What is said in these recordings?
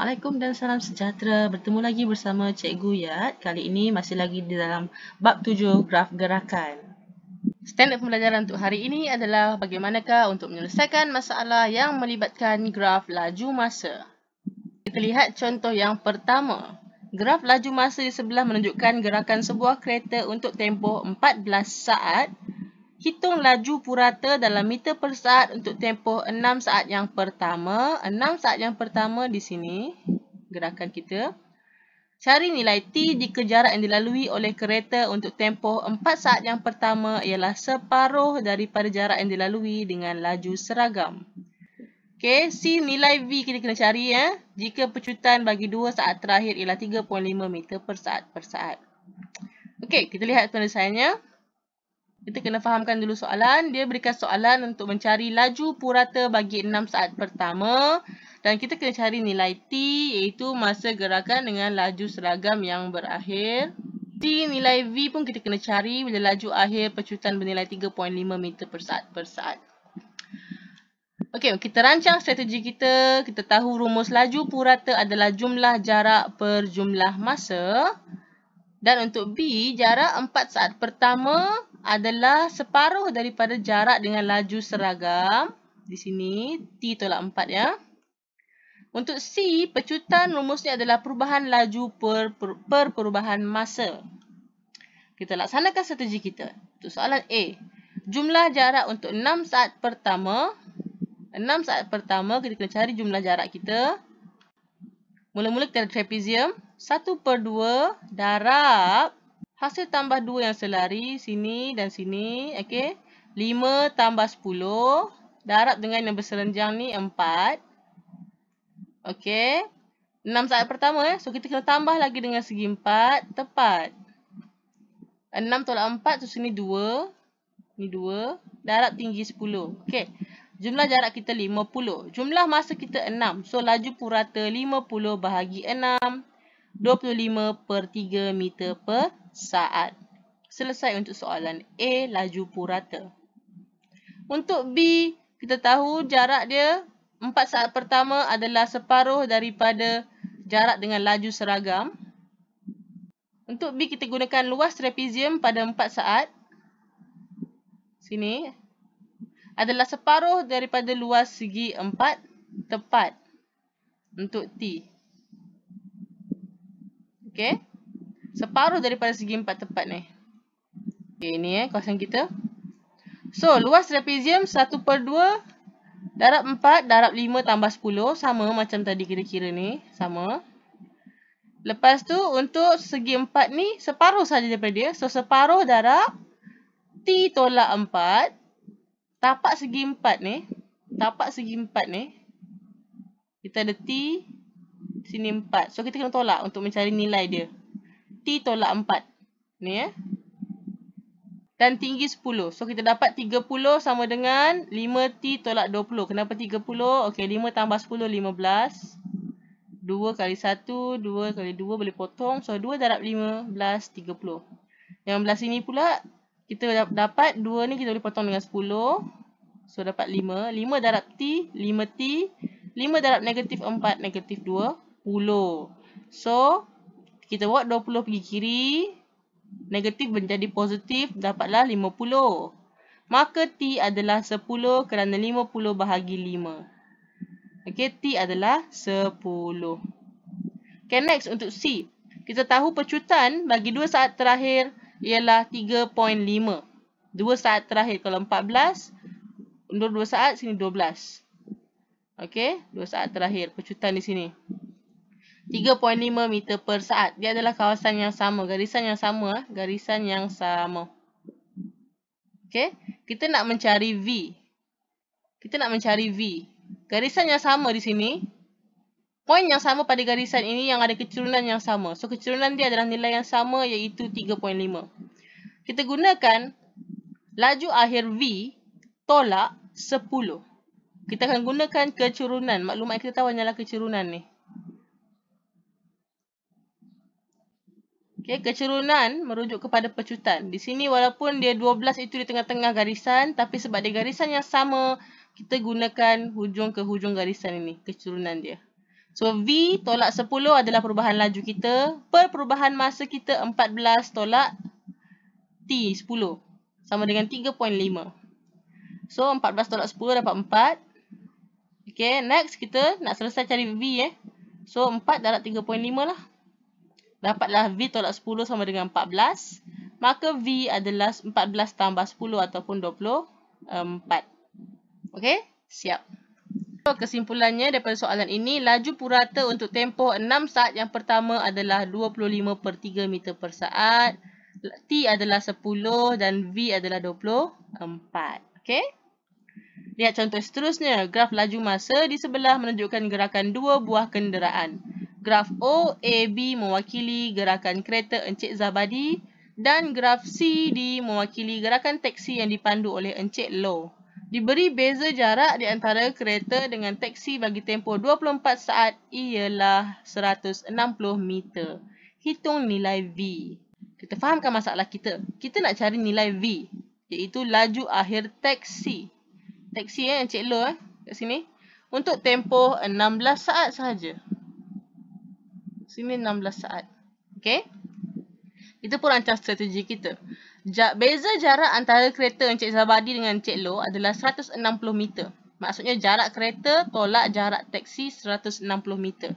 Assalamualaikum dan salam sejahtera. Bertemu lagi bersama Cikgu Yat. Kali ini masih lagi di dalam bab 7 graf gerakan. Standard pembelajaran untuk hari ini adalah bagaimanakah untuk menyelesaikan masalah yang melibatkan graf laju masa. Kita lihat contoh yang pertama. Graf laju masa di sebelah menunjukkan gerakan sebuah kereta untuk tempoh 14 saat. Hitung laju purata dalam meter per saat untuk tempoh 6 saat yang pertama. 6 saat yang pertama di sini, gerakan kita. Cari nilai T jika jarak yang dilalui oleh kereta untuk tempoh 4 saat yang pertama ialah separuh daripada jarak yang dilalui dengan laju seragam. Okey, C nilai V kita kena cari ya. Jika pecutan bagi 2 saat terakhir ialah 3.5 meter per saat. Okey, kita lihat penyelesaiannya. Kita kena fahamkan dulu soalan. Dia berikan soalan untuk mencari laju purata bagi 6 saat pertama. Dan kita kena cari nilai T iaitu masa gerakan dengan laju seragam yang berakhir. T nilai V pun kita kena cari bila laju akhir pecutan bernilai 3.5 meter per saat. Okey, kita rancang strategi kita. Kita tahu rumus laju purata adalah jumlah jarak per jumlah masa. Dan untuk B, jarak 4 saat pertama adalah separuh daripada jarak dengan laju seragam. Di sini, T tolak 4 ya. Untuk C, pecutan rumusnya adalah perubahan laju per perubahan masa. Kita laksanakan strategi kita. Untuk soalan A, jumlah jarak untuk 6 saat pertama. 6 saat pertama, kita kena cari jumlah jarak kita. Mula-mula kita ada trapezium. 1/2 darab hasil tambah 2 yang selari sini dan sini. Okey. 5 tambah 10 darab dengan yang berserenjang ni 4. Okey. 6 saat pertama so kita kena tambah lagi dengan segi 4 tepat. 6 tolak 4 so sini 2. Ni 2 darab tinggi 10. Okey. Jumlah jarak kita 50. Jumlah masa kita 6. So laju purata 50 bahagi 6. 25/3 meter per saat. Selesai untuk soalan A, laju purata. Untuk B, kita tahu jarak dia 4 saat pertama adalah separuh daripada jarak dengan laju seragam. Untuk B, kita gunakan luas trapezium pada 4 saat. Sini. Adalah separuh daripada luas segi 4 tepat. Untuk T. Okey. Separuh daripada segi 4 tepat ni. Okey, ni kawasan kita. So, luas trapezium 1/2 darab 4 darab 5 tambah 10. Sama macam tadi kira-kira ni. Sama. Lepas tu, untuk segi 4 ni, separuh saja daripada dia. So, separuh darab T tolak 4. Tapak segi 4 ni. Tapak segi 4 ni. Kita ada T. Sini 4. So, kita kena tolak untuk mencari nilai dia. T tolak 4. Ni ya. Dan tinggi 10. So, kita dapat 30 sama dengan 5T tolak 20. Kenapa 30? Okey, 5 tambah 10, 15. 2 kali 1, 2 kali 2 boleh potong. So, 2 darab 15, 30. Yang belah sini pula, kita dapat 2 ni kita boleh potong dengan 10. So, dapat 5. 5 darab T, 5T. 5 darab negatif 4, negatif 20. So, kita buat 20 pergi kiri. Negatif menjadi positif. Dapatlah 50. Maka T adalah 10 kerana 50 bahagi 5. Okey, T adalah 10. Okay, next untuk C. Kita tahu pecutan bagi 2 saat terakhir ialah 3.5. 2 saat terakhir. Kalau 14, untuk 2 saat, sini 12. Okey, 2 saat terakhir. Pecutan di sini. 3.5 meter per saat. Dia adalah kawasan yang sama. Garisan yang sama. Garisan yang sama. Okey. Kita nak mencari V. Garisan yang sama di sini. Poin yang sama pada garisan ini yang ada kecerunan yang sama. So, kecerunan dia adalah nilai yang sama iaitu 3.5. Kita gunakan laju akhir V tolak 10. Kita akan gunakan kecerunan. Maklumat kita tahu hanyalah kecerunan ni. Okay, kecerunan merujuk kepada pecutan. Di sini walaupun dia 12 itu di tengah-tengah garisan. Tapi sebab dia garisan yang sama, kita gunakan hujung ke hujung garisan ini. Kecerunan dia. So, V tolak 10 adalah perubahan laju kita. Per perubahan masa kita 14 tolak T 10. Sama dengan 3.5. So, 14 tolak 10 dapat 4. Okay, next kita nak selesai cari V So, 4 darab 3.5 lah. Dapatlah V tolak 10 sama dengan 14. Maka V adalah 14 tambah 10 ataupun 24. Okay, siap. So, kesimpulannya daripada soalan ini, laju purata untuk tempoh 6 saat yang pertama adalah 25/3 meter per saat. T adalah 10 dan V adalah 24. Okay. Lihat contoh seterusnya. Graf laju masa di sebelah menunjukkan gerakan dua buah kenderaan. Graf OAB mewakili gerakan kereta Encik Zabadi dan graf CD mewakili gerakan teksi yang dipandu oleh Encik Low. Diberi beza jarak di antara kereta dengan teksi bagi tempoh 24 saat ialah 160 meter. Hitung nilai V. Kita fahamkan masalah kita. Kita nak cari nilai V, iaitu laju akhir teksi. Teksi Encik Low kat sini. Untuk tempoh 16 saat sahaja. Sini 16 saat. Okey. Kita pun rancang strategi kita. Beza jarak antara kereta Encik Zabadi dengan Encik Low adalah 160 meter. Maksudnya jarak kereta tolak jarak teksi 160 meter.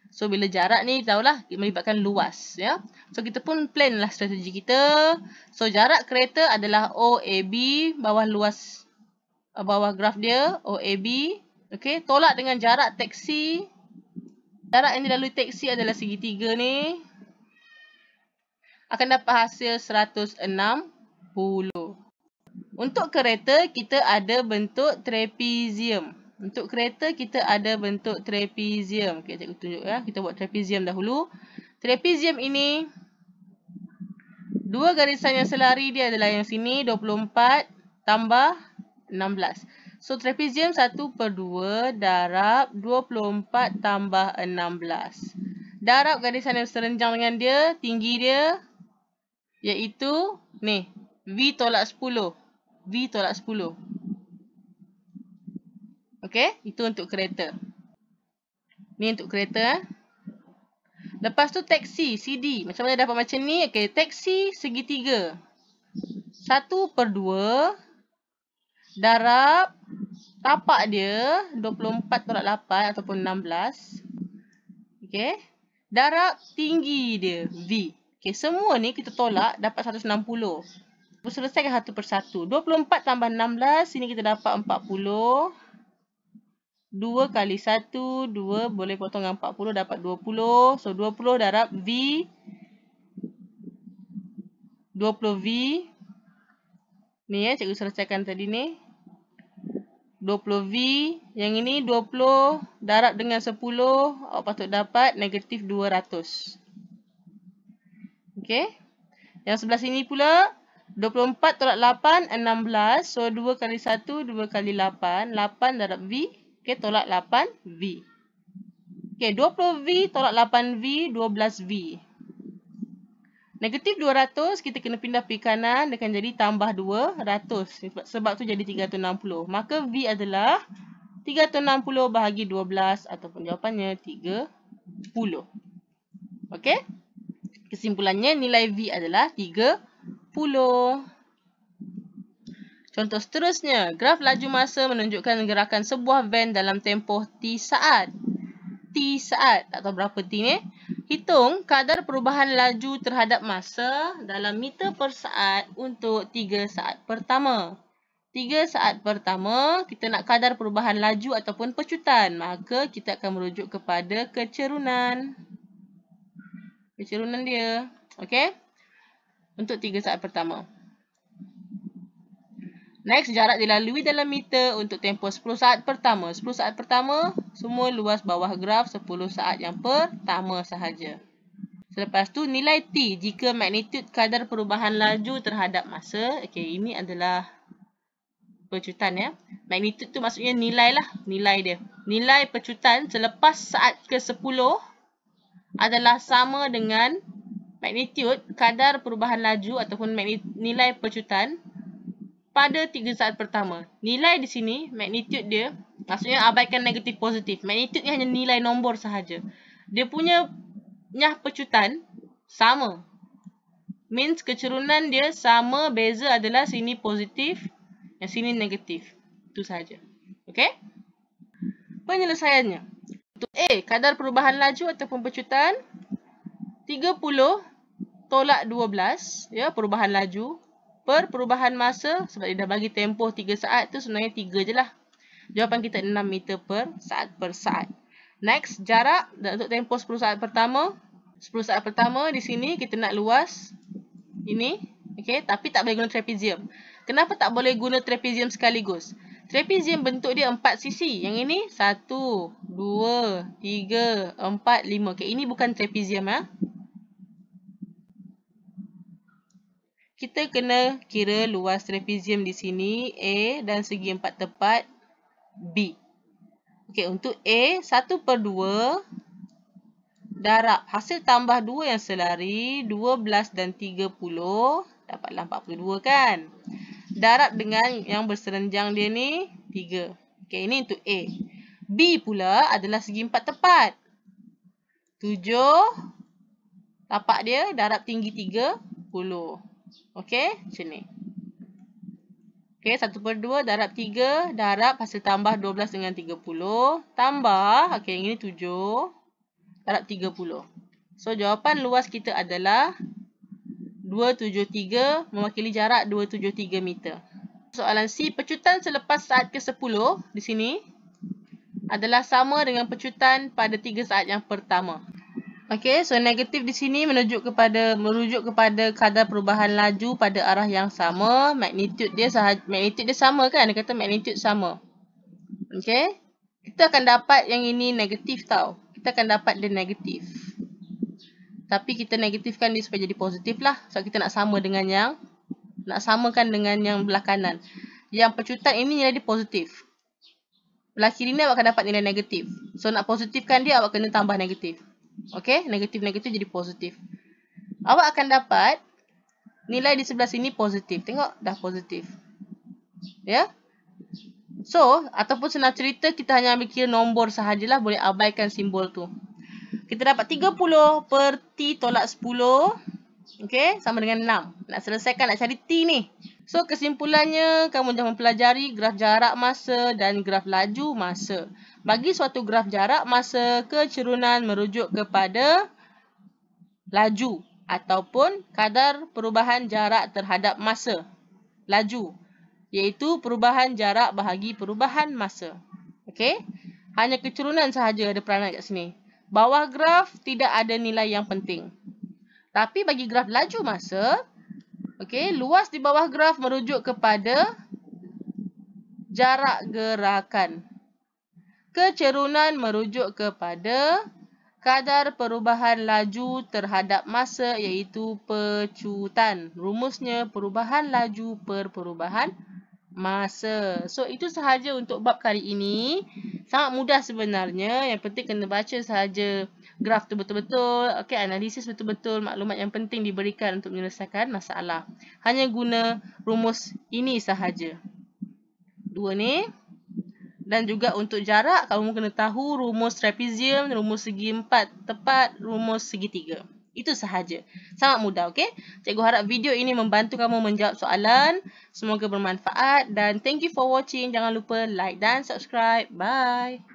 So, bila jarak ni tahulah melibatkan luas. Ya. So, kita pun plan lah strategi kita. So, jarak kereta adalah OAB, bawah luas, bawah graf dia, OAB. Okay. Tolak dengan jarak teksi. Jarak yang dilalui teksi adalah segitiga ni. Akan dapat hasil 160. Untuk kereta, kita ada bentuk trapezium. Untuk kereta, kita ada bentuk trapezium. Okay, cikgu tunjuk ya. Kita buat trapezium dahulu. Trapezium ini, dua garisan yang selari dia adalah yang sini, 24 tambah 16. So, trapezium 1/2 darab 24 tambah 16. Darab garisan yang serenjang dengan dia, tinggi dia, iaitu ni, V tolak 10. V tolak 10. Okey, itu untuk kereta. Ni untuk kereta. Lepas tu teksi, CD. Macam mana dapat macam ni? Okey, teksi segitiga. 1/2 darab tapak dia 24 tolak 8 ataupun 16. Okey. Darab tinggi dia, V. Okey, semua ni kita tolak dapat 160. Selesaikan satu persatu. 24 tambah 16, sini kita dapat 40. 2 kali 1, 2 boleh potong dengan 40, dapat 20. So, 20 darab V. 20V. Ni ya, cikgu selesaikan tadi ni. 20V. Yang ini 20 darab dengan 10. Awak patut dapat negatif 200. Okey. Yang sebelah sini pula 24 tolak 8, 16. So, 2 kali 1, 2 kali 8. 8 darab V. Okey, tolak 8V. Okey, 20V tolak 8V, 12V. Negatif 200, kita kena pindah pergi kanan. Dia akan jadi tambah 200. Sebab tu jadi 360. Maka V adalah 360 bahagi 12 ataupun jawapannya 30. Okey. Kesimpulannya nilai V adalah 30. Contoh seterusnya. Graf laju masa menunjukkan gerakan sebuah van dalam tempoh T saat. T saat. Tak tahu berapa T ni. Hitung kadar perubahan laju terhadap masa dalam meter per saat untuk 3 saat pertama. 3 saat pertama, kita nak kadar perubahan laju ataupun pecutan. Maka kita akan merujuk kepada kecerunan. Kecerunan dia. Okey. Untuk 3 saat pertama. Next, jarak dilalui dalam meter untuk tempoh 10 saat pertama. 10 saat pertama, semua luas bawah graf 10 saat yang pertama sahaja. Selepas tu, nilai T jika magnitud kadar perubahan laju terhadap masa. Okey, ini adalah pecutan ya. Magnitud tu maksudnya nilai lah. Nilai dia. Nilai pecutan selepas saat ke-10 adalah sama dengan magnitud kadar perubahan laju ataupun nilai pecutan pada 3 saat pertama. Nilai di sini, magnitud dia, Maksudnya abaikan negatif positif. Magnitude ni hanya nilai nombor sahaja. Dia punya nyah pecutan sama. Means kecerunan dia sama, beza adalah sini positif, yang sini negatif. Itu sahaja. Okey? Penyelesaiannya. Untuk A, kadar perubahan laju ataupun pecutan 30 tolak 12, ya, perubahan laju per perubahan masa, sebab dia dah bagi tempoh 3 saat tu sebenarnya 3 je lah. Jawapan kita 6 meter per saat. Next, jarak untuk tempoh 10 saat pertama. 10 saat pertama di sini kita nak luas ini, okey, tapi tak boleh guna trapezium. Kenapa tak boleh guna trapezium sekaligus? Trapezium bentuk dia 4 sisi. Yang ini 1, 2, 3, 4, 5. Okey, ini bukan trapezium ya. Kita kena kira luas trapezium di sini A dan segi 4 tepat B. Okey, untuk A 1/2 darab hasil tambah 2 yang selari 12 dan 30 dapatlah 42 kan. Darab dengan yang berserenjang dia ni 3. Okey, ini untuk A. B pula adalah segi 4 tepat. 7 tapak dia darab tinggi 30. Okey, macam ni. Okey, 1/2 darab 3 darab hasil tambah 12 dengan 30 tambah, okey, yang ini 7 darab 30. So, jawapan luas kita adalah 273 mewakili jarak 273 meter. Soalan C, pecutan selepas saat ke-10 di sini adalah sama dengan pecutan pada 3 saat yang pertama. Okey, so negatif di sini merujuk kepada kadar perubahan laju pada arah yang sama. Magnitude dia sama kan? Dia kata magnitude sama. Okey. Kita akan dapat yang ini negatif tau. Kita akan dapat dia negatif. Tapi kita negatifkan dia supaya jadi positif lah. So kita nak samakan dengan yang belah kanan. Yang pecutan ini nilai dia positif. Belah kiri ni awak akan dapat nilai negatif. So nak positifkan dia awak kena tambah negatif. Okey, negatif-negatif jadi positif. Awak akan dapat nilai di sebelah sini positif. Tengok, dah positif. Ya. So, ataupun senang cerita, kita hanya ambil kira nombor sahajalah. Boleh abaikan simbol tu. Kita dapat 30 per T tolak 10. Okey, sama dengan 6. Nak selesaikan, nak cari T ni. So, kesimpulannya, kamu dah mempelajari graf jarak masa dan graf laju masa. Bagi suatu graf jarak masa, kecerunan merujuk kepada laju ataupun kadar perubahan jarak terhadap masa. Laju, iaitu perubahan jarak bahagi perubahan masa. Okey? Hanya kecerunan sahaja ada peranan kat sini. Bawah graf tidak ada nilai yang penting. Tapi bagi graf laju masa, okey, luas di bawah graf merujuk kepada jarak gerakan. Kecerunan merujuk kepada kadar perubahan laju terhadap masa iaitu pecutan. Rumusnya perubahan laju per perubahan masa. So, itu sahaja untuk bab kali ini. Sangat mudah sebenarnya. Yang penting kena baca sahaja graf tu betul-betul. Okey, analisis betul-betul. Maklumat yang penting diberikan untuk menyelesaikan masalah. Hanya guna rumus ini sahaja. Dua ni. Dan juga untuk jarak, kamu kena tahu rumus trapezium, rumus segi 4 tepat, rumus segitiga. Itu sahaja. Sangat mudah, okey? Cikgu harap video ini membantu kamu menjawab soalan. Semoga bermanfaat dan thank you for watching. Jangan lupa like dan subscribe. Bye.